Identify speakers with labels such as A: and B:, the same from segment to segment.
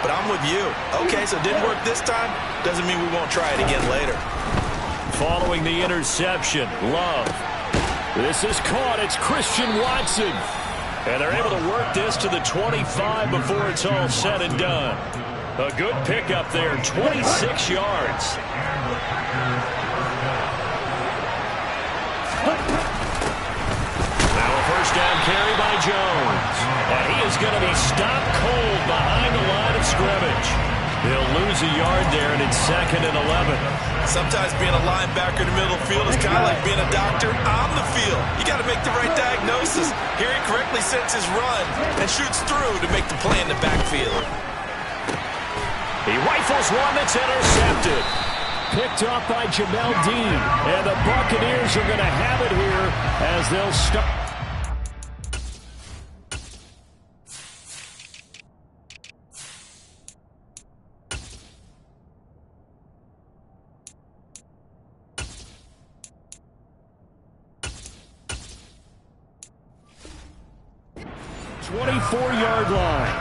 A: but I'm with you. Okay, so it didn't work this time. Doesn't mean we won't try it again later.
B: Following the interception, Love. This is caught. It's Christian Watson. And they're able to work this to the 25 before it's all said and done. A good pickup there, 26 yards. Now a first down carry by Jones. And he is going to be stopped cold behind the line of scrimmage. He'll lose a yard there, and it's 2nd and 11.
A: Sometimes being a linebacker in the middle of the field is kind of like being a doctor on the field. You got to make the right diagnosis. Here he correctly sets his run and shoots through to make the play in the backfield.
B: He rifles one that's intercepted. Picked up by Jamel Dean. And the Buccaneers are going to have it here as they'll start. Yard line.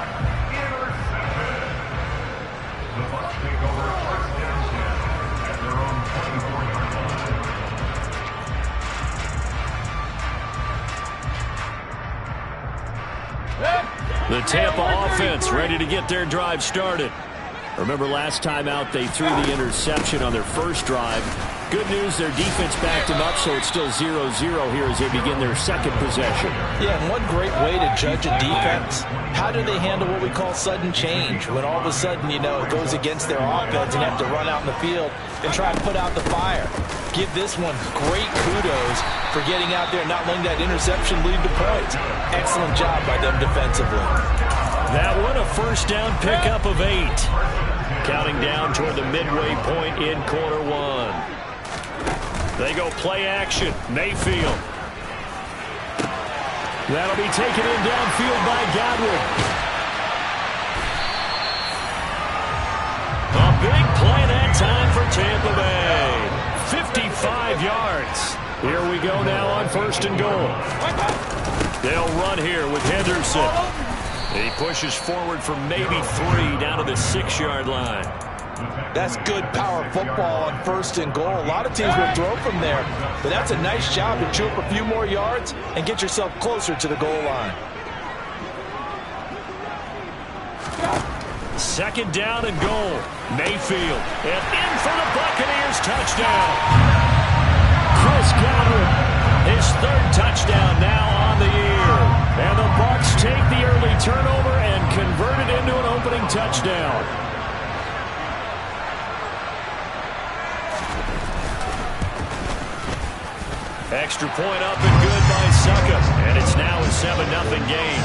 C: The Bucs take over first and 10 at their own 24-yard line.
B: The Tampa offense ready to get their drive started. Remember last time out they threw the interception on their first drive. Good news, their defense backed them up, so it's still 0-0 here as they begin their second possession.
A: Yeah, and one great way to judge a defense, how do they handle what we call sudden change? When all of a sudden, you know, it goes against their offense and have to run out in the field and try to put out the fire. Give this one great kudos for getting out there and not letting that interception lead to points. Excellent job by them defensively.
B: That one a first down pickup of 8. Counting down toward the midway point in quarter one. They go play action. Mayfield. That'll be taken in downfield by Godwin. A big play that time for Tampa Bay. 55 yards. Here we go now on 1st and goal. They'll run here with Henderson. He pushes forward for maybe 3 down to the 6-yard line.
A: That's good power football on 1st and goal. A lot of teams will throw from there, but that's a nice job to chew up a few more yards and get yourself closer to the goal line.
B: 2nd down and goal. Mayfield. And in for the Buccaneers touchdown. Chris Godwin. His 3rd touchdown now on the year. And the Bucs take the early turnover and convert it into an opening touchdown. Extra point up and good by Succa. And it's now a 7-0 game.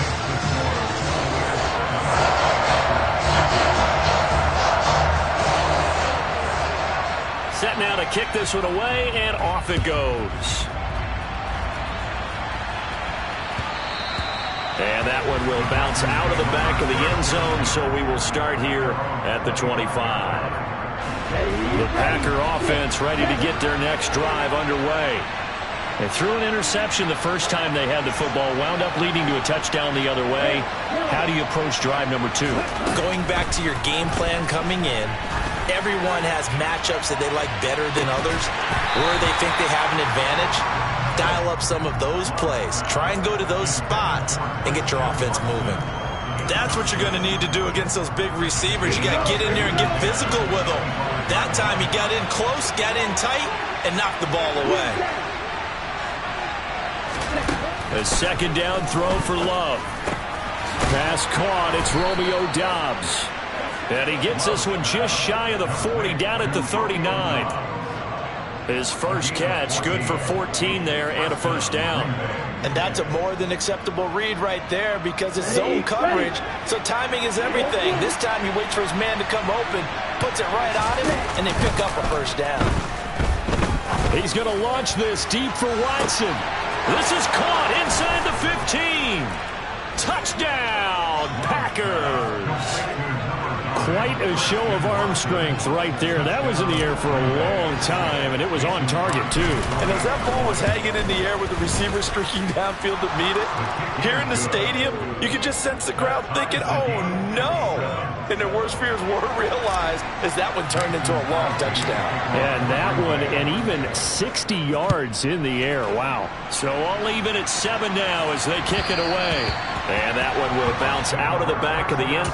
B: Set now to kick this one away, and off it goes. And that one will bounce out of the back of the end zone, so we will start here at the 25. The Packer offense ready to get their next drive underway. They threw an interception the first time they had the football, wound up leading to a touchdown the other way. How do you approach drive number 2?
A: Going back to your game plan coming in, everyone has matchups that they like better than others, where they think they have an advantage. Dial up some of those plays. Try and go to those spots and get your offense moving. That's what you're going to need to do against those big receivers. You got to get in there and get physical with them. That time he got in close, got in tight, and knocked the ball away.
B: A 2nd down throw for Love. Pass caught. It's Romeo Doubs. And he gets this one just shy of the 40, down at the 39. His first catch, good for 14 there and a first down.
A: And that's a more than acceptable read right there because it's zone coverage, so timing is everything. This time he waits for his man to come open, puts it right on him, and they pick up a first down.
B: He's going to launch this deep for Watson. This is caught inside the 15. Touchdown, Packers. Quite a show of arm strength right there. That was in the air for a long time, and it was on target, too.
A: And as that ball was hanging in the air with the receiver streaking downfield to meet it, here in the stadium, you could just sense the crowd thinking, oh, no. and their worst fears were realized as that one turned into a long touchdown.
B: And that one, and even 60 yards in the air. Wow. So all even at 7 now as they kick it away. And that one will bounce out of the back of the end.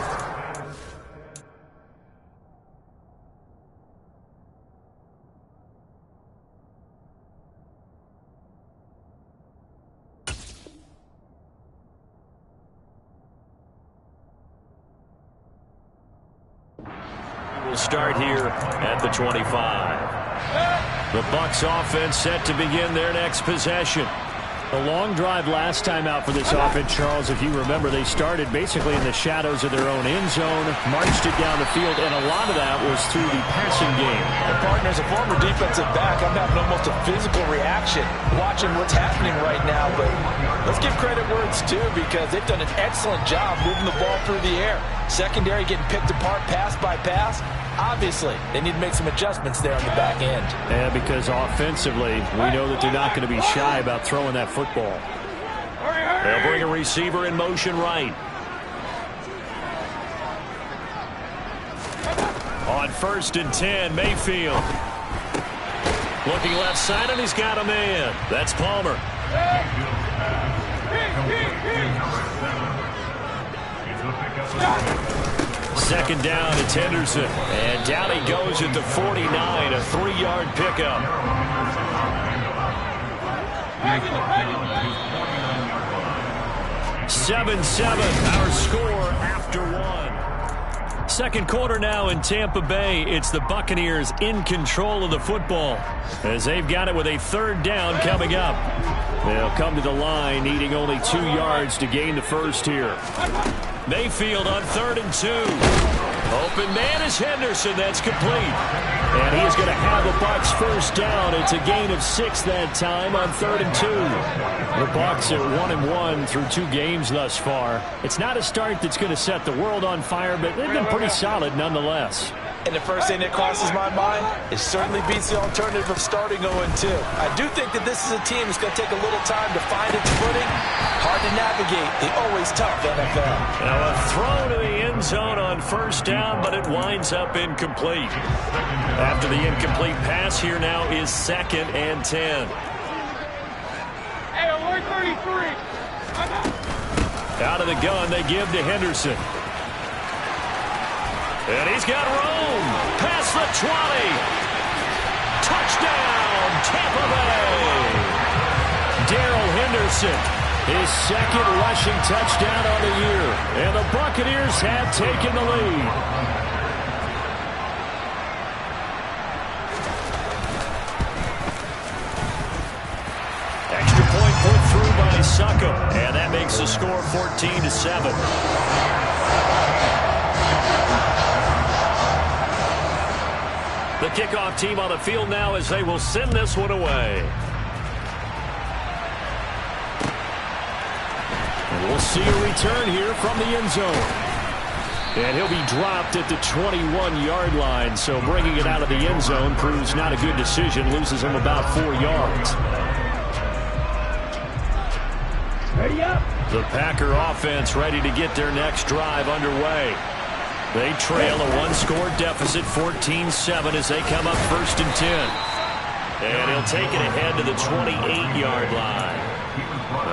B: We'll start here at the 25. The Bucs offense set to begin their next possession. A long drive last time out for this offense, Charles. If you remember, they started basically in the shadows of their own end zone, marched it down the field, and a lot of that was through the passing game.
A: The partner, as a former defensive back, I'm having almost a physical reaction watching what's happening right now. But let's give credit where it's due, because they've done an excellent job moving the ball through the air. Secondary getting picked apart pass by pass. Obviously, they need to make some adjustments there on the back end.
B: Yeah, because offensively, we know that they're not going to be shy about throwing that football. They'll bring a receiver in motion right. On 1st and 10, Mayfield. Looking left side, and he's got a man. That's Palmer. Second down, it's Henderson. And down he goes at the 49, a 3-yard pickup. 7-7, our score after 1. Second quarter now in Tampa Bay. It's the Buccaneers in control of the football as they've got it with a 3rd down coming up. They'll come to the line needing only 2 yards to gain the first here. Mayfield on 3rd and 2. Open man is Henderson. That's complete. And he is going to have the Bucs first down. It's a gain of 6 that time on 3rd and 2. The Bucs at 1-1 through 2 games thus far. It's not a start that's going to set the world on fire, but they've been pretty solid nonetheless.
A: And the first thing that crosses my mind, it certainly beats the alternative of starting 0-2. I do think that this is a team that's going to take a little time to find its footing. Hard to navigate the always tough NFL.
B: Now a throw to the end zone on 1st down, but it winds up incomplete. After the incomplete pass, here now is 2nd and 10.
D: Hey, 133.
B: Out of the gun, they give to Henderson. And he's got room. Past the 20. Touchdown, Tampa Bay. Darrell Henderson, his 2nd rushing touchdown on the year. And the Buccaneers have taken the lead. Extra point put through by Succop. And that makes the score 14-7. The kickoff team on the field now as they will send this one away. And we'll see a return here from the end zone. And he'll be dropped at the 21-yard line, so bringing it out of the end zone proves not a good decision. Loses him about 4 yards.
D: Ready up.
B: The Packer offense ready to get their next drive underway. They trail a 1-score deficit, 14-7, as they come up 1st and 10. And he'll take it ahead to the 28-yard line.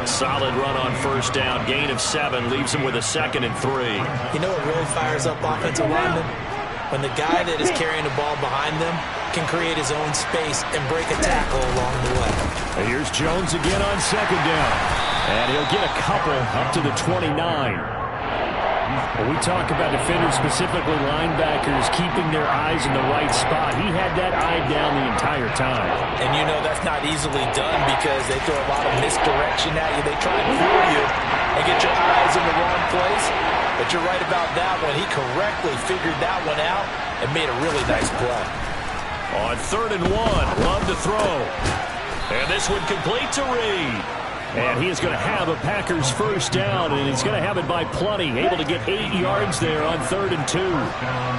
B: A solid run on 1st down, gain of 7, leaves him with a 2nd and 3.
A: You know what really fires up offensive linemen? When the guy that is carrying the ball behind them can create his own space and break a tackle along the way.
B: And here's Jones again on 2nd down. And he'll get a couple up to the 29. When we talk about defenders, specifically linebackers, keeping their eyes in the right spot, he had that eye down the entire time.
A: And you know that's not easily done because they throw a lot of misdirection at you. They try and fool you and get your eyes in the wrong place. But you're right about that one. He correctly figured that one out and made a really nice play.
B: On 3rd and 1, Love to throw. And this one complete to Reed. And he is going to have a Packers first down, and he's going to have it by plenty. Able to get 8 yards there on 3rd and 2.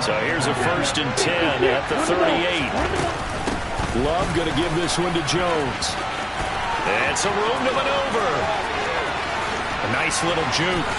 B: So here's a 1st and 10 at the 38. Love going to give this one to Jones. And some room to maneuver. A nice little juke.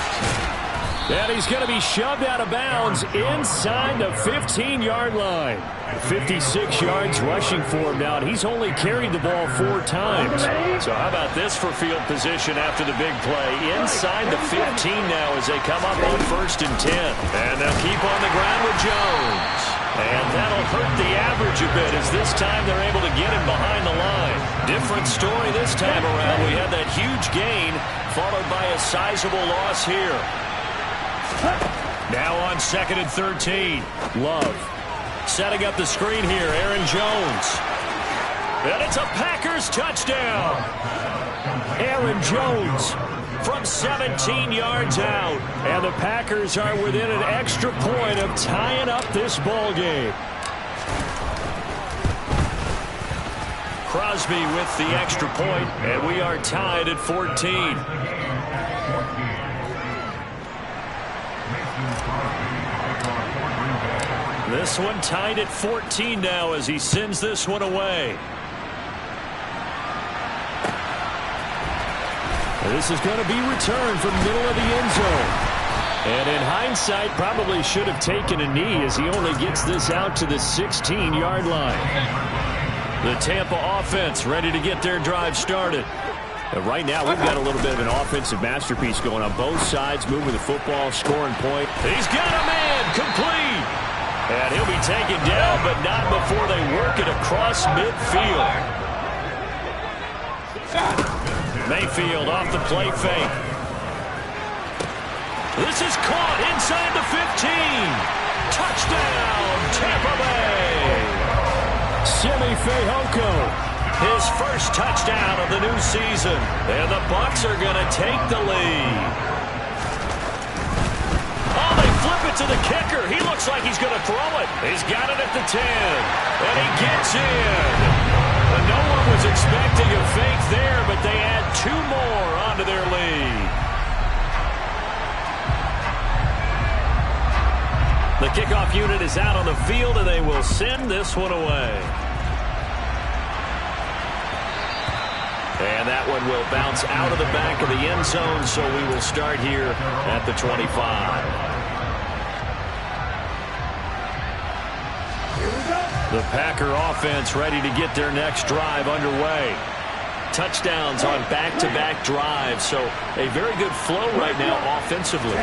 B: And he's going to be shoved out of bounds inside the 15-yard line. 56 yards rushing for him now, and he's only carried the ball 4 times. So how about this for field position after the big play? Inside the 15 now as they come up on 1st and 10. And they'll keep on the ground with Jones. And that'll hurt the average a bit as this time they're able to get him behind the line. Different story this time around. We had that huge gain followed by a sizable loss here. Now on 2nd and 13. Love. Setting up the screen here, Aaron Jones. And it's a Packers touchdown. Aaron Jones from 17 yards out. And the Packers are within an extra point of tying up this ball game. Crosby with the extra point, and we are tied at 14. This one tied at 14 now as he sends this one away. This is going to be returned from the middle of the end zone. And in hindsight, probably should have taken a knee as he only gets this out to the 16-yard line. The Tampa offense ready to get their drive started. Right now, we've got a little bit of an offensive masterpiece going on both sides, moving the football, scoring point. He's got a man complete. And he'll be taken down, but not before they work it across midfield. Mayfield off the play fake. This is caught inside the 15. Touchdown, Tampa Bay. Simi Fehoko, his first touchdown of the new season. And the Bucs are going to take the lead. Oh, they flip it to the kicker. He looks like he's going to throw it. He's got it at the 10. And he gets in. And no one was expecting a fake there, but they add 2 more onto their lead. The kickoff unit is out on the field, and they will send this one away. And that one will bounce out of the back of the end zone, so we will start here at the 25. The Packer offense ready to get their next drive underway. Touchdowns on back-to-back drives, so a very good flow right now offensively.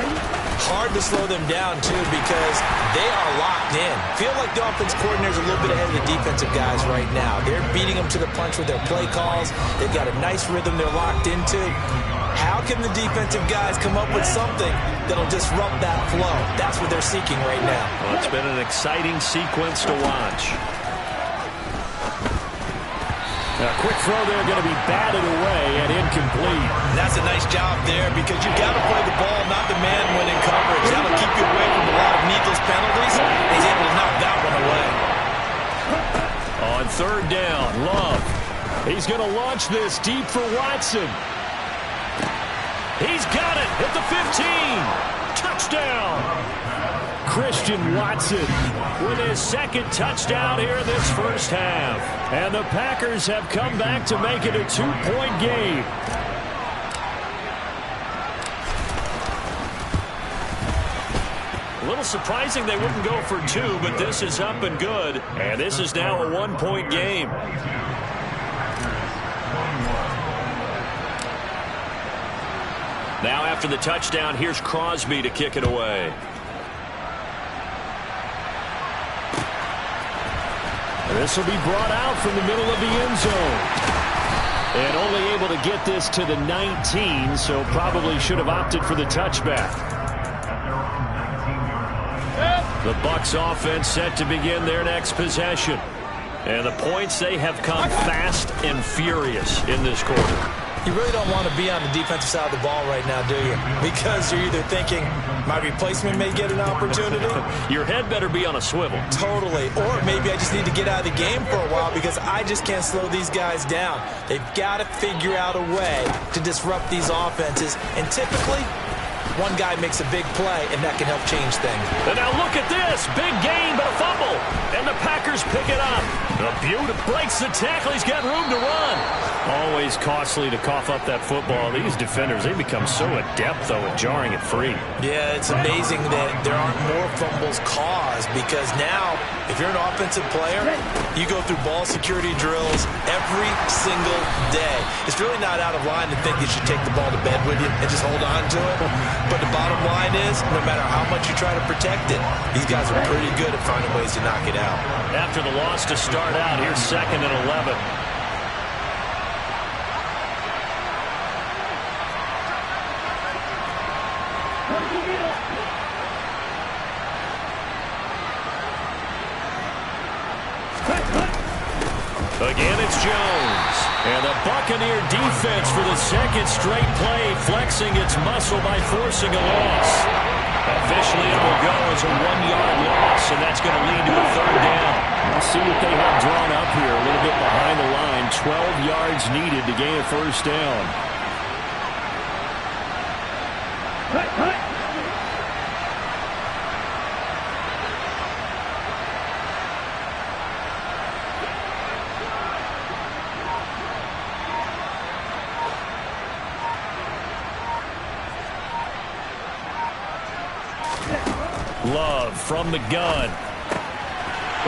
A: Hard to slow them down, too, because they are locked in. Feel like the offense coordinator is a little bit ahead of the defensive guys right now. They're beating them to the punch with their play calls. They've got a nice rhythm they're locked into. How can the defensive guys come up with something that'll disrupt that flow? That's what they're seeking right now.
B: Well, it's been an exciting sequence to watch. A quick throw there going to be batted away and incomplete.
A: That's a nice job there because you've got to play the ball, not the man when in coverage. That'll keep you away from a lot of needless penalties. He's able to knock that one away.
B: On 3rd down, Love. He's going to launch this deep for Watson. He's got it at the 15. Touchdown. Christian Watson with his 2nd touchdown here in this first half. And the Packers have come back to make it a 2-point game. A little surprising they wouldn't go for 2, but this is up and good. And this is now a 1-point game. Now after the touchdown, here's Crosby to kick it away. This will be brought out from the middle of the end zone. And only able to get this to the 19, so probably should have opted for the touchback. The Bucs offense set to begin their next possession. And the points, they have come fast and furious in this quarter.
A: You really don't want to be on the defensive side of the ball right now, do you? Because you're either thinking, my replacement may get an opportunity.
B: Your head better be on a swivel.
A: Totally. Or maybe I just need to get out of the game for a while because I just can't slow these guys down. They've got to figure out a way to disrupt these offenses. And typically, one guy makes a big play, and that can help change things.
B: And now look at this. Big gain, but a fumble. And the Packers pick it up. The beauty breaks the tackle. He's got room to run. Always costly to cough up that football. These defenders, they become so adept, though, at jarring it free.
A: Yeah, it's amazing that there aren't more fumbles caused because now, if you're an offensive player, you go through ball security drills every single day. It's really not out of line to think you should take the ball to bed with you and just hold on to it. But the bottom line is, no matter how much you try to protect it, these guys are pretty good at finding ways to knock it out.
B: After the loss to start out, here's 2nd and 11. Again, it's Jones. And the Buccaneer defense for the 2nd straight play, flexing its muscle by forcing a loss. Officially, it will go as a 1-yard loss, and that's going to lead to a 3rd down. We'll see what they have drawn up here. A little bit behind the line. 12 yards needed to gain a 1st down. Love from the gun.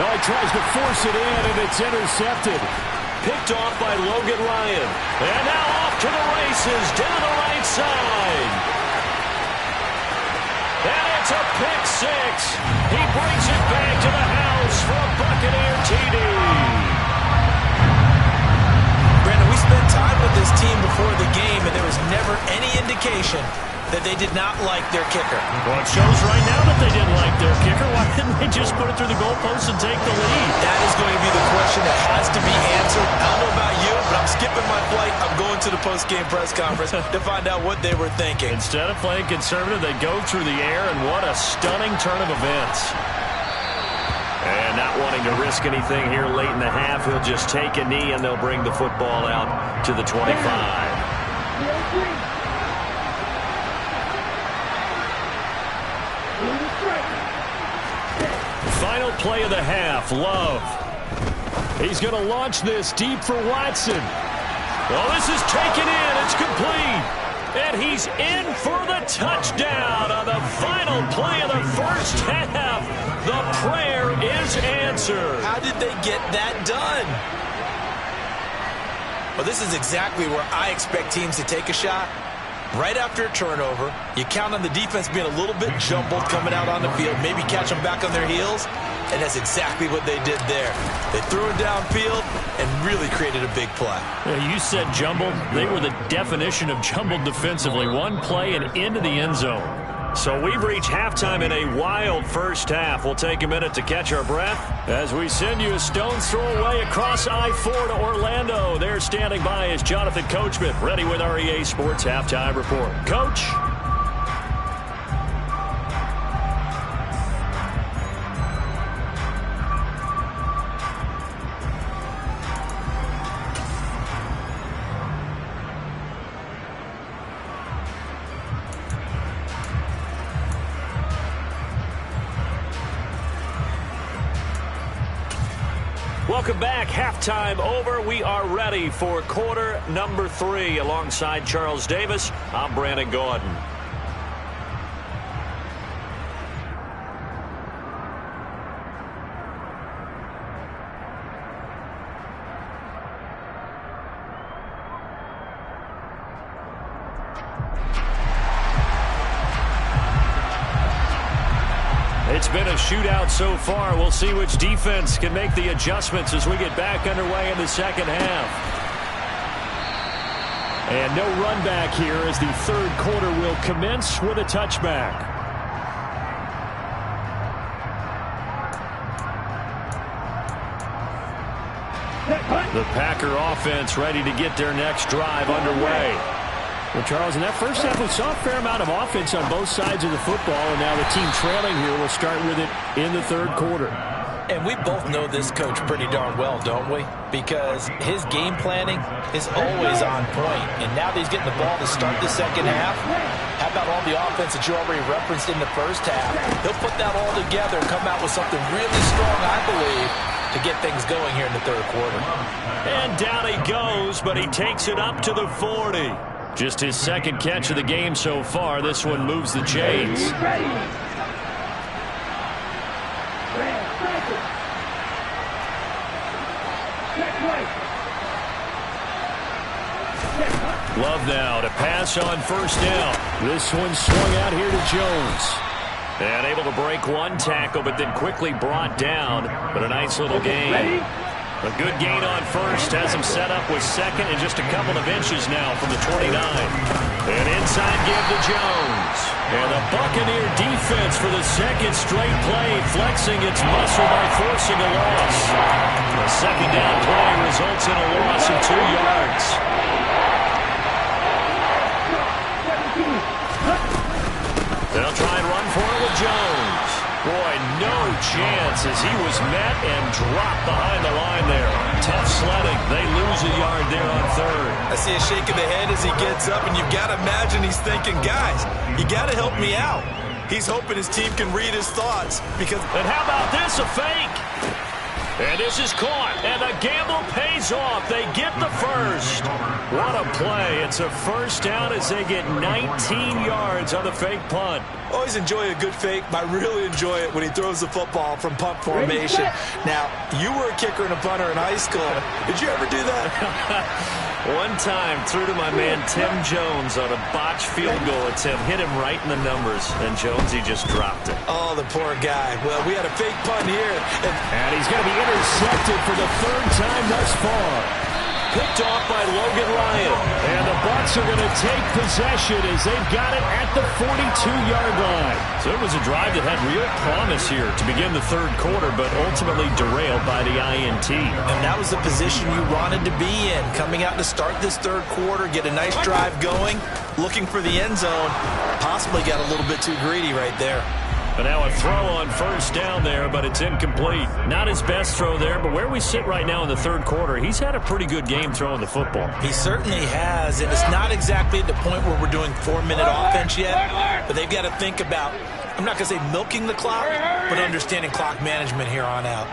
B: Oh, he tries to force it in, and it's intercepted. Picked off by Logan Ryan. And now off to the races down the right side. And it's a pick 6. He brings it back to the house for a Buccaneer TD.
A: Brandon, we spent time with this team before the game, and there was never any indication that they did not like their kicker.
B: Well, it shows right now that they didn't like their kicker. Why didn't they just put it through the goalpost and take the lead?
A: That is going to be the question that has to be answered. I don't know about you, but I'm skipping my flight. I'm going to the post-game press conference to find out what they were thinking.
B: Instead of playing conservative, they go through the air, and what a stunning turn of events. And not wanting to risk anything here late in the half, he'll just take a knee, and they'll bring the football out to the 25. Final play of the half, Love. He's going to launch this deep for Watson. Well, this is taken in. It's complete. And he's in for the touchdown on the final play of the 1st half. The prayer is answered.
A: How did they get that done? Well, this is exactly where I expect teams to take a shot. Right after a turnover, you count on the defense being a little bit jumbled coming out on the field, maybe catch them back on their heels, and that's exactly what they did there. They threw it downfield and really created a big play.
B: Yeah, you said jumbled. They were the definition of jumbled defensively. One play and into the end zone. So we've reached halftime in a wild 1st half. We'll take a minute to catch our breath as we send you a stone's throw away across I-4 to Orlando. There standing by is Jonathan Coachman, ready with our EA Sports Halftime Report. Coach. Welcome back. Halftime over. We are ready for quarter number 3. Alongside Charles Davis, I'm Brandon Gordon. It's been a shootout so far. We'll see which defense can make the adjustments as we get back underway in the 2nd half. And no run back here as the 3rd quarter will commence with a touchback. The Packer offense ready to get their next drive underway. Well, Charles, in that 1st half, we saw a fair amount of offense on both sides of the football, and now the team trailing here will start with it in the 3rd quarter.
A: And we both know this coach pretty darn well, don't we? Because his game planning is always on point. And now that he's getting the ball to start the 2nd half, how about all the offense that you already referenced in the 1st half? He'll put that all together and come out with something really strong, I believe, to get things going here in the third quarter.
B: And down he goes, but he takes it up to the 40. Just his second catch of the game so far. This one moves the chains. Love now to pass on first down. This one swung out here to Jones. And able to break one tackle, but then quickly brought down. But a nice little gain. A good gain on first. Has him set up with second and just a couple of inches now from the 29. An inside give to Jones. And the Buccaneer defense for the second straight play, flexing its muscle by forcing a loss. The second down play results in a loss of 2 yards. They'll try and run for it with Jones. Boy, no chance as he was met and dropped behind the line there. Tough sledding. They lose a yard there on third.
A: I see a shake of the head as he gets up, and you've got to imagine he's thinking, guys, you got to help me out. He's hoping his team can read his thoughts because...
B: And how about this, a fake? And this is caught, and the gamble pays off. They get the first. What a play. It's a first down as they get 19 yards on the fake punt.
A: Always enjoy a good fake, but I really enjoy it when he throws the football from punt formation. Now, you were a kicker and a punter in high school. Did you ever do that?
B: One time, threw to my man Tim Jones on a botched field goal attempt. Hit him right in the numbers, and Jonesy just dropped it.
A: Oh, the poor guy. Well, we had a fake punt here.
B: And he's going to be intercepted for the third time thus far. Picked off by Logan Ryan. And the Bucs are going to take possession as they've got it at the 42-yard line. So it was a drive that had real promise here to begin the third quarter, but ultimately derailed by the INT.
A: And that was the position you wanted to be in. Coming out to start this third quarter, get a nice drive going, looking for the end zone. Possibly got a little bit too greedy right there.
B: And now a throw on first down there, but it's incomplete. Not his best throw there, but where we sit right now in the third quarter, he's had a pretty good game throwing the football.
A: He certainly has, and it's not exactly at the point where we're doing 4-minute offense yet, but they've got to think about, I'm not going to say milking the clock, but understanding clock management here on out.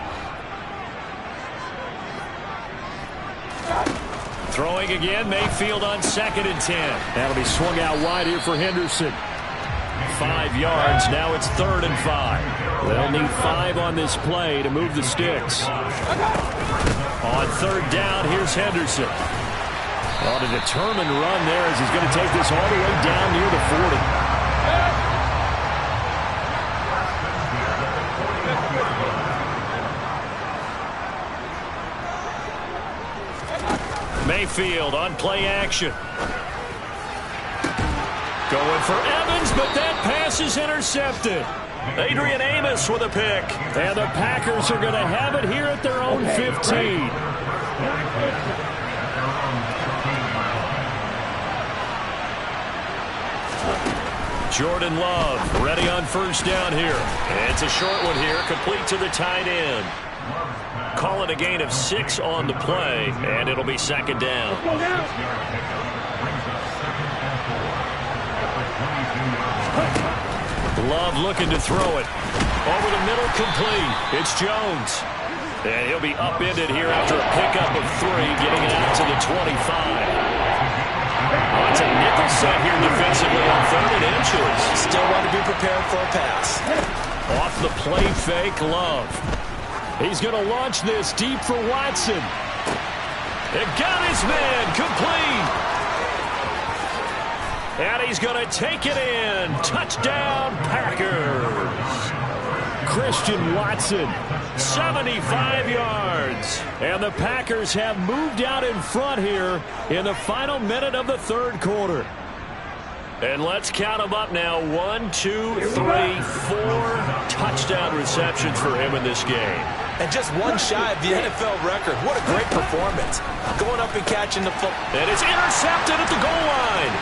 B: Throwing again, Mayfield on 2nd and 10. That'll be swung out wide here for Henderson. 5 yards. Now it's 3rd and 5. They'll need 5 on this play to move the sticks. On 3rd down, here's Henderson. On a determined run there as he's going to take this all the way down near the 40. Mayfield on play action. Going for Evans, but that pass is intercepted. Adrian Amos with a pick. And the Packers are going to have it here at their own 15. Jordan Love ready on first down here. It's a short one here, complete to the tight end. Call it a gain of 6 on the play, and it'll be 2nd down. Love looking to throw it. Over the middle, complete. It's Jones. And he'll be upended here after a pickup of 3, getting it out to the 25. Oh, it's a nickel set here defensively on 3rd and inches.
A: Still want to be prepared for a pass.
B: Off the play fake, Love. He's going to launch this deep for Watson. It got his man, complete. And he's going to take it in. Touchdown, Packers. Christian Watson, 75 yards. And the Packers have moved out in front here in the final minute of the third quarter. And let's count them up now. 1, 2, 3, 4 touchdown receptions for him in this game.
A: And just one shy of the NFL record. What a great performance. Going up and catching the football.
B: And it's intercepted at the goal line.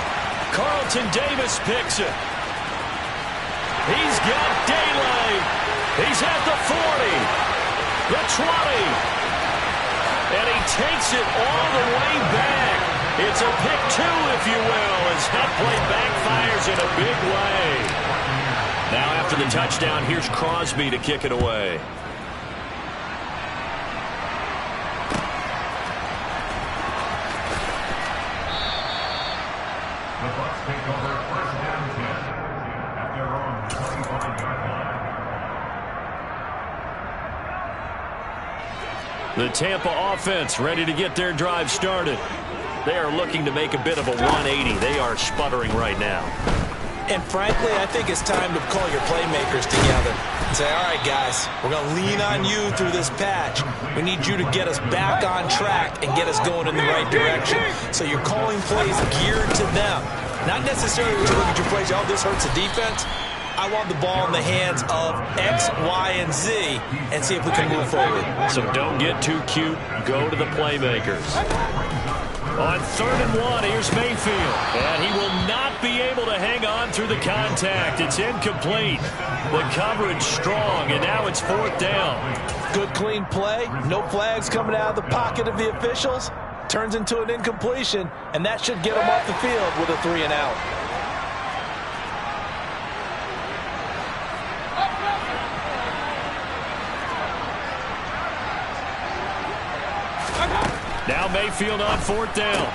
B: Carlton Davis picks it. He's got daylight. He's at the 40, the 20, and he takes it all the way back. It's a pick 2, if you will, as that play backfires in a big way. Now after the touchdown, here's Crosby to kick it away. The Tampa offense ready to get their drive started. They are looking to make a bit of a 180. They are sputtering right now.
A: And frankly, I think it's time to call your playmakers together and say, all right, guys, we're going to lean on you through this patch. We need you to get us back on track and get us going in the right direction. So you're calling plays geared to them. Not necessarily when you look at your plays, oh, this hurts the defense. I want the ball in the hands of X, Y, and Z and see if we can move forward.
B: So don't get too cute. Go to the playmakers. On 3rd and 1, here's Mayfield. And he will not be able to hang on through the contact. It's incomplete. The coverage strong, and now it's 4th down.
A: Good, clean play. No flags coming out of the pocket of the officials. Turns into an incompletion, and that should get him off the field with a 3 and out.
B: Now Mayfield on 4th down.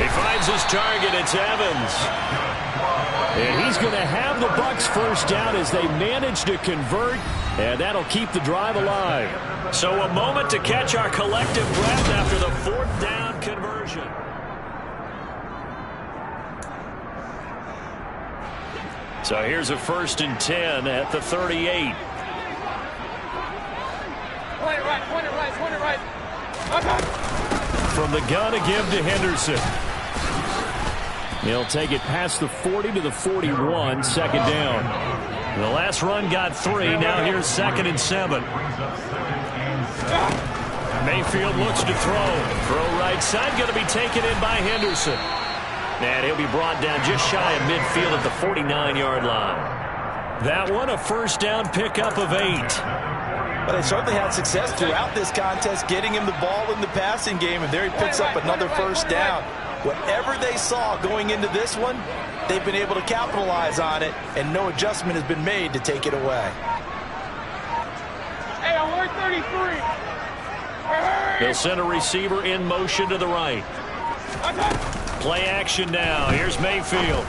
B: He finds his target. It's Evans. And he's going to have the Bucs first down as they manage to convert, and that'll keep the drive alive. So a moment to catch our collective breath after the 4th down conversion. So here's a 1st and 10 at the 38.
D: Point it right.
B: From the gun to give to Henderson. He'll take it past the 40 to the 41, 2nd down. The last run got 3. Now here's 2nd and 7. Mayfield looks to throw right side, going to be taken in by Henderson. And he'll be brought down just shy of midfield at the 49-yard line. That one a 1st down pickup of 8.
A: But they certainly had success throughout this contest, getting him the ball in the passing game, and there he picks up another 1st down. Whatever they saw going into this one, they've been able to capitalize on it, and no adjustment has been made to take it away.
D: Hey, I'm worth 33.
B: They'll send a receiver in motion to the right. Play action now. Here's Mayfield.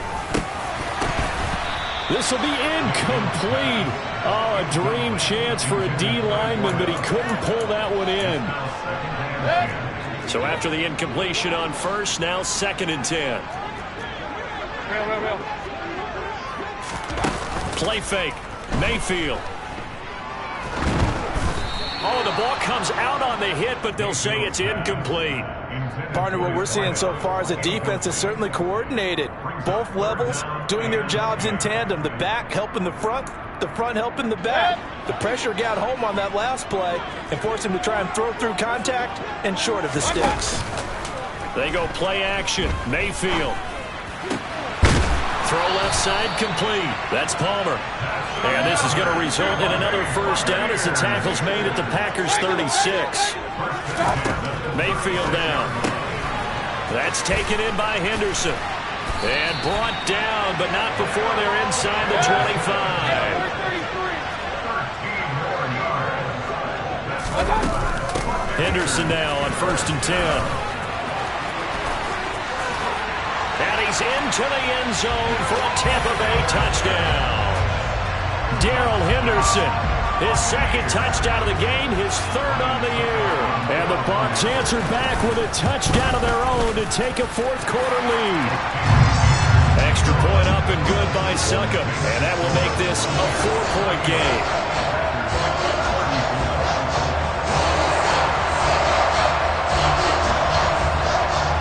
B: This will be incomplete. Oh, a dream chance for a D lineman, but he couldn't pull that one in. So after the incompletion on 1st, now 2nd and 10. Play fake. Mayfield. Oh, the ball comes out on the hit, but they'll say it's incomplete.
A: Partner, what we're seeing so far is the defense is certainly coordinated. Both levels doing their jobs in tandem. The back helping the front helping the back. The pressure got home on that last play and forced him to try and throw through contact and short of the sticks.
B: They go play action. Mayfield. Throw left side complete. That's Palmer. And this is going to result in another 1st down as the tackle's made at the Packers' 36. Mayfield down. That's taken in by Henderson. And brought down, but not before they're inside the 25. Henderson now on 1st and 10. And he's into the end zone for a Tampa Bay touchdown. Darrell Henderson, his 2nd touchdown of the game, his 3rd on the year. And the Bucs answer back with a touchdown of their own to take a 4th quarter lead. Extra point up and good by Succop. And that will make this a 4-point game.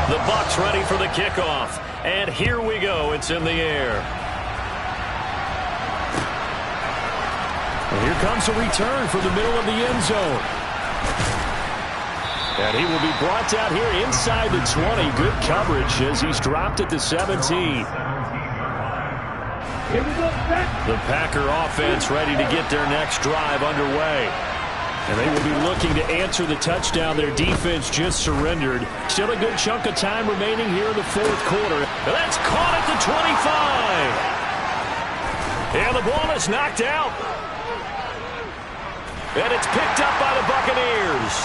B: The Bucs ready for the kickoff. And here we go. It's in the air. And here comes a return from the middle of the end zone. And he will be brought down here inside the 20. Good coverage as he's dropped at the 17. The Packer offense ready to get their next drive underway. And they will be looking to answer the touchdown their defense just surrendered. Still a good chunk of time remaining here in the 4th quarter. And that's caught at the 25. And the ball is knocked out. And it's picked up by the Buccaneers.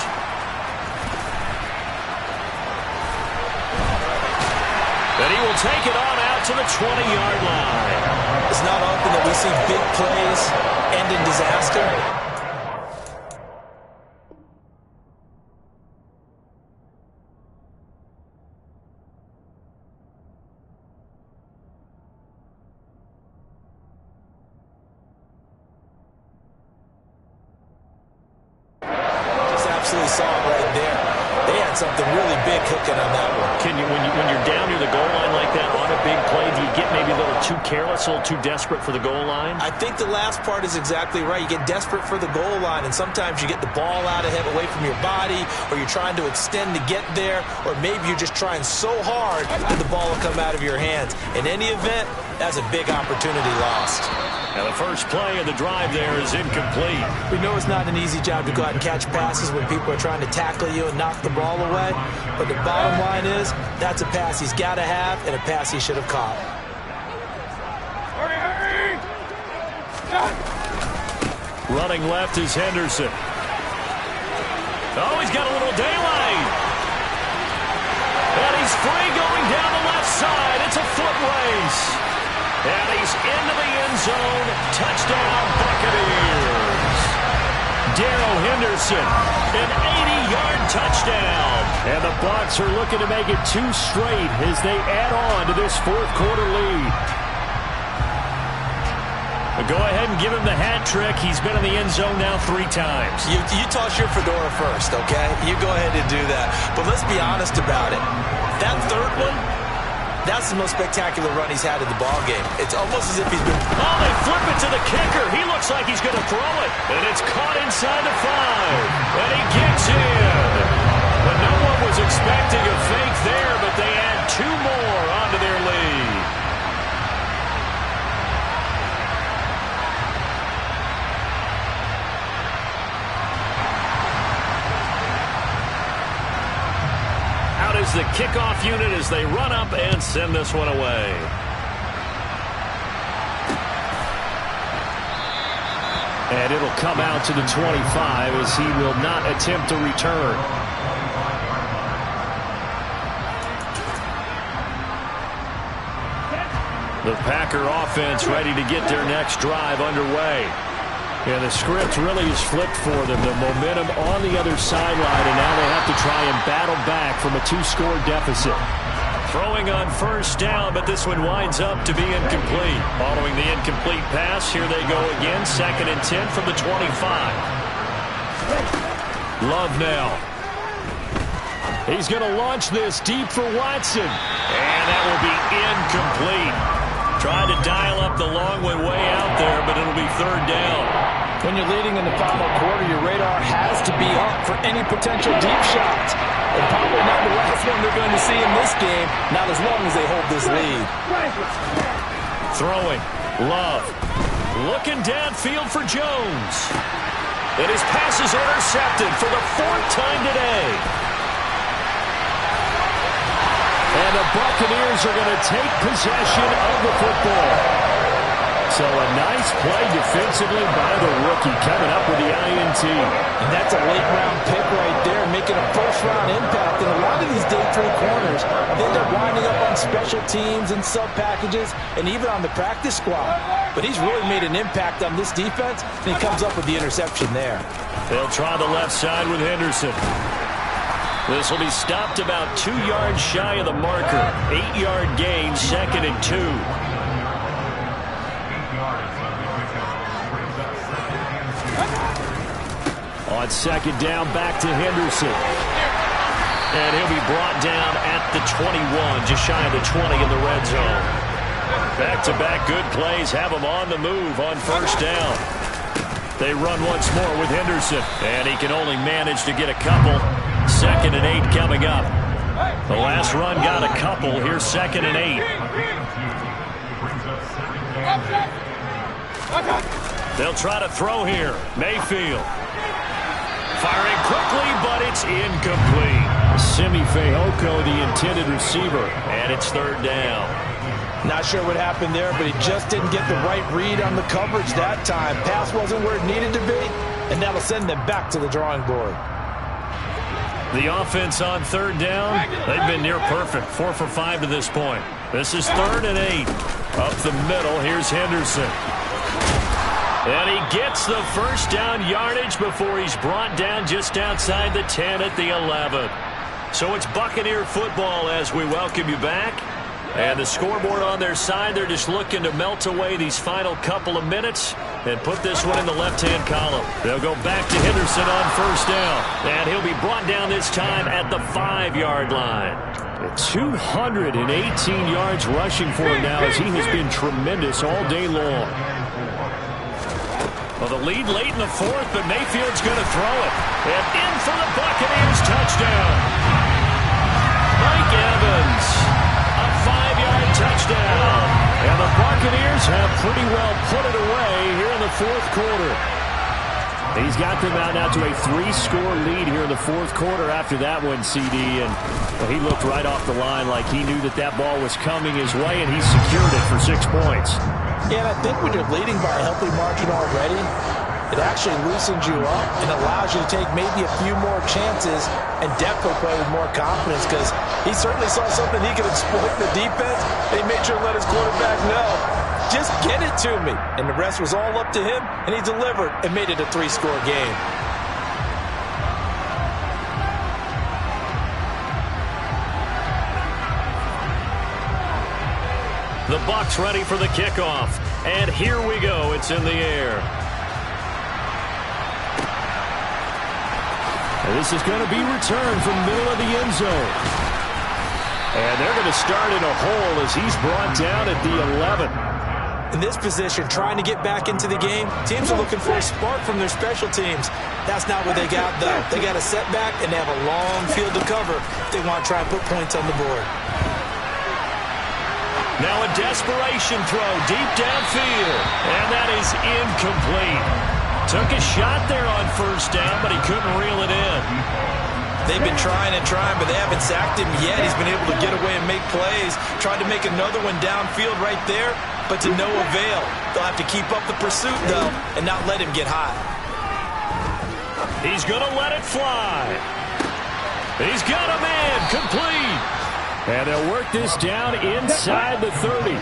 B: And he will take it on out to the 20-yard line.
A: It's not often that we see big plays end in disaster. absolutely saw it right there. They had something really big cooking on that one.
B: When you're down near the goal line like that on a big play, do you get maybe a little too careless, a little too desperate for the goal line?
A: I think the last part is exactly right. You get desperate for the goal line, and sometimes you get the ball out ahead away from your body, or you're trying to extend to get there, or maybe you're just trying so hard that the ball will come out of your hands. In any event, that's a big opportunity lost.
B: And the first play of the drive there is incomplete.
A: We know it's not an easy job to go out and catch passes when people are trying to tackle you and knock the ball away. But the bottom line is, that's a pass he's got to have and a pass he should have caught.
D: Hurry!
B: Running left is Henderson. Oh, he's got a little daylight. And he's free going down the left side. It's a foot race. And he's into the end zone. Touchdown, Buccaneers. Darrell Henderson, an 80-yard touchdown. And the Bucs are looking to make it 2 straight as they add on to this fourth-quarter lead. But go ahead and give him the hat trick. He's been in the end zone now 3 times.
A: You toss your fedora first, okay? You go ahead and do that. But let's be honest about it. That third one, that's the most spectacular run he's had in the ballgame. It's almost as if he's been...
B: Oh, they flip it to the kicker. He looks like he's going to throw it. And it's caught inside the 5. And he gets in. But no one was expecting a fake there, but they add 2 more onto their lead. Is the kickoff unit as they run up and send this one away. And it'll come out to the 25 as he will not attempt to return. The Packer offense ready to get their next drive underway. And the script really is flipped for them. The momentum on the other sideline, and now they have to try and battle back from a 2-score deficit. Throwing on first down, but this one winds up to be incomplete. Following the incomplete pass, here they go again. 2nd and 10 from the 25. Love now. He's going to launch this deep for Watson. And that will be incomplete. Tried to dial up the long one way out there, but it'll be 3rd down.
A: When you're leading in the final quarter, your radar has to be up for any potential deep shots. And probably not the last one they're going to see in this game, not as long as they hold this lead.
B: Throwing. Love. Looking downfield for Jones. And his pass is intercepted for the 4th time today. And the Buccaneers are going to take possession of the football. So a nice play defensively by the rookie coming up with the INT.
A: And that's a late-round pick right there, making a first-round impact. And a lot of these day 3 corners, they end up winding up on special teams and sub-packages and even on the practice squad. But he's really made an impact on this defense, and he comes up with the interception there.
B: They'll try the left side with Henderson. This will be stopped about 2 yards shy of the marker. 8-yard gain, 2nd and 2. On 2nd down, back to Henderson. And he'll be brought down at the 21, just shy of the 20 in the red zone. Back-to-back good plays have him on the move on first down. They run once more with Henderson, and he can only manage to get a couple. 2nd and 8 coming up. The last run got a couple. Here's 2nd and 8. They'll try to throw here. Mayfield. Firing quickly, but it's incomplete. Simi Fehoko, the intended receiver, and it's 3rd down.
A: Not sure what happened there, but he just didn't get the right read on the coverage that time. Pass wasn't where it needed to be, and that'll send them back to the drawing board.
B: The offense on 3rd down, they've been near perfect. 4 for 5 to this point. This is 3rd and 8. Up the middle, here's Henderson. And he gets the first down yardage before he's brought down just outside the 10 at the 11. So it's Buccaneer football as we welcome you back. And the scoreboard on their side, they're just looking to melt away these final couple of minutes. and put this one in the left-hand column. They'll go back to Henderson on first down, and he'll be brought down this time at the 5-yard line. 218 yards rushing for him now, as he has been tremendous all day long. Well, the lead late in the fourth, but Mayfield's going to throw it. And in for the Buccaneers touchdown. Mike Evans, a 5-yard touchdown. And the Buccaneers have pretty well put it away here in the fourth quarter. He's got them out now to a 3-score lead here in the fourth quarter after that one, CD. And well, he looked right off the line like he knew that that ball was coming his way, and he secured it for 6 points.
A: Yeah, and I think when you're leading by a healthy margin already, it actually loosens you up and allows you to take maybe a few more chances and definitely play with more confidence, because he certainly saw something he could exploit in the defense. They made sure to let his quarterback know, just get it to me. And the rest was all up to him, and he delivered and made it a 3-score game.
B: The Bucs ready for the kickoff. And here we go. It's in the air. And this is going to be returned from middle of the end zone. And they're going to start in a hole as he's brought down at the 11.
A: In this position, trying to get back into the game, teams are looking for a spark from their special teams. That's not what they got, though. They got a setback, and they have a long field to cover if they want to try and put points on the board.
B: Now a desperation throw deep downfield, and that is incomplete. Took a shot there on first down, but he couldn't reel it in.
A: They've been trying and trying, but they haven't sacked him yet. He's been able to get away and make plays. Tried to make another one downfield right there, but to no avail. They'll have to keep up the pursuit, though, and not let him get hot.
B: He's going to let it fly. He's got a man, complete. And they'll work this down inside the 30.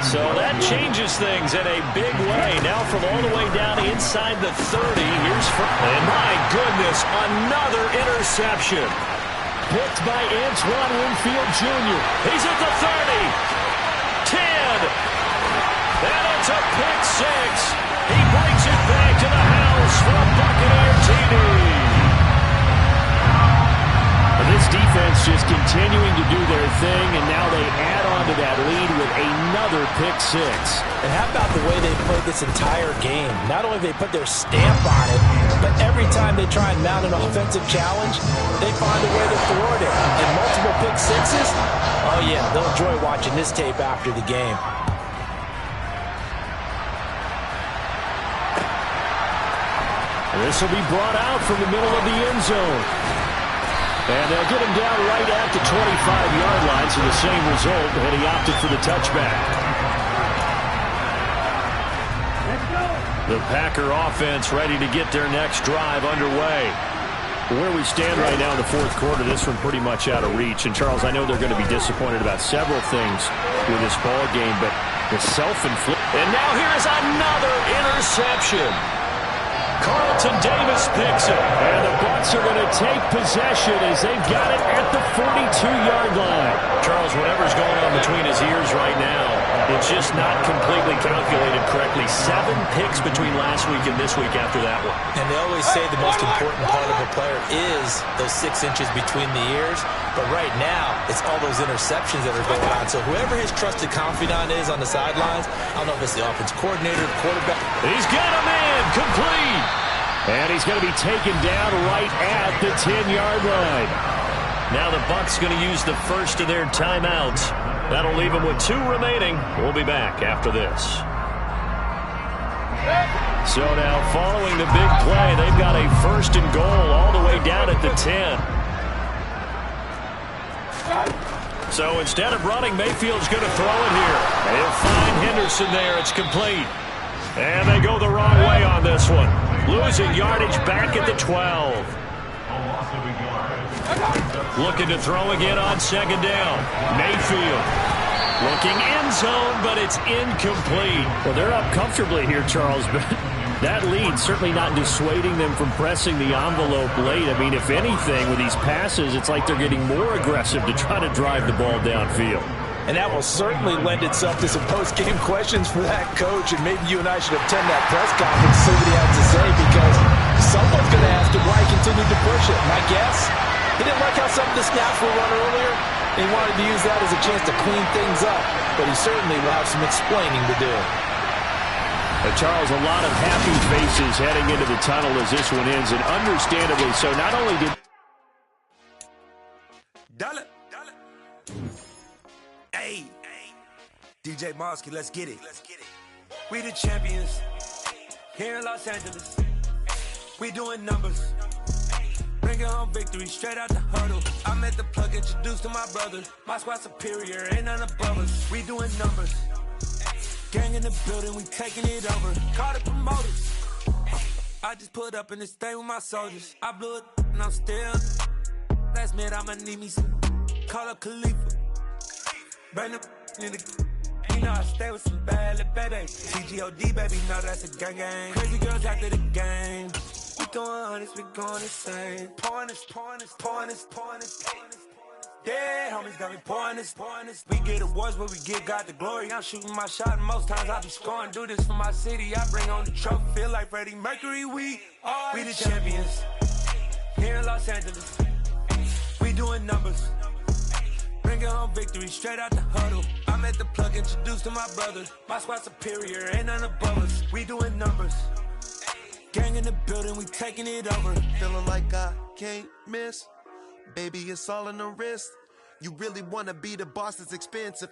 B: So that changes things in a big way. Now from all the way down inside the 30, here's and my goodness, another interception. Picked by Antoine Winfield Jr. He's at the 30. 10. And it's a pick 6. He brings it back to the house for a Buccaneer TD. This defense just continuing to do their thing, and now they add on to that lead with another pick 6.
A: And how about the way they played this entire game? Not only do they put their stamp on it, but every time they try and mount an offensive challenge, they find a way to thwart it. And multiple pick 6s, oh yeah, they'll enjoy watching this tape after the game.
B: This will be brought out from the middle of the end zone. And they'll get him down right at the 25-yard line, so the same result, and he opted for the touchback. The Packer offense ready to get their next drive underway. Where we stand right now in the fourth quarter, this one pretty much out of reach. And, Charles, I know they're going to be disappointed about several things with this ball game, but the self-inflicted. And now here is another interception. Carlton Davis picks it. And the Bucs are going to take possession as they've got it at the 42-yard line. Charles, whatever's going on between his ears right now, it's just not completely calculated correctly. 7 picks between last week and this week after that one.
A: And they always say the most important part of a player is those 6 inches between the ears. But right now, it's all those interceptions that are going on. So whoever his trusted confidant is on the sidelines, I don't know if it's the offense coordinator, the quarterback.
B: He's got a man, complete. And he's going to be taken down right at the 10-yard line. Now the Bucs going to use the first of their timeouts. That'll leave them with 2 remaining. We'll be back after this. So now following the big play, they've got a 1st and goal all the way down at the 10. So instead of running, Mayfield's going to throw it here. They'll find Henderson there. It's complete. And they go the wrong way on this one. Losing yardage back at the 12. Looking to throw again on 2nd down. Mayfield looking end zone, but it's incomplete. Well, they're up comfortably here, Charles, but that lead certainly not dissuading them from pressing the envelope late. I mean, if anything, with these passes, it's like they're getting more aggressive to try to drive the ball downfield.
A: And that will certainly lend itself to some post-game questions for that coach. And maybe you and I should attend that press conference to see what he has to say, because someone's going to ask him why he continued to push it. My guess, he didn't like how some of the snaps were run earlier. He wanted to use that as a chance to clean things up. But he certainly will have some explaining to do.
B: Charles, a lot of happy faces heading into the tunnel as this one ends, and understandably so. Not only did
E: Hey, DJ Mosky, let's get it. We the champions here in Los Angeles. We doing numbers. Bringing home victory straight out the huddle. I'm at the plug, introduced to my brother. My squad superior, ain't none above us. We doing numbers. Gang in the building, we taking it over. Call the promoters. I just put up in this thing with my soldiers. I blew it and I'm still. Last minute I'ma need me some. Call up Khalifa. Bring the in the. You know I stay with some bad little baby. TGOD baby, know that's a gang gang. Crazy girls after the game. We going honest, we going insane. Pouring this. Yeah, homies got me pouring this. We get awards, but we give God the glory. I'm shooting my shot, and most times I be scoring. Do this for my city, I bring on the trophy. Feel like Freddie Mercury, we the champions here in Los Angeles. We doing numbers. Bringing home victory straight out the huddle. I'm at the plug, introduced to my brother. My squad superior, ain't none above us. We doing numbers. Gang in the building, we taking it over.
F: Feeling like I can't miss. Baby, it's all in the wrist. You really wanna be the boss, it's expensive.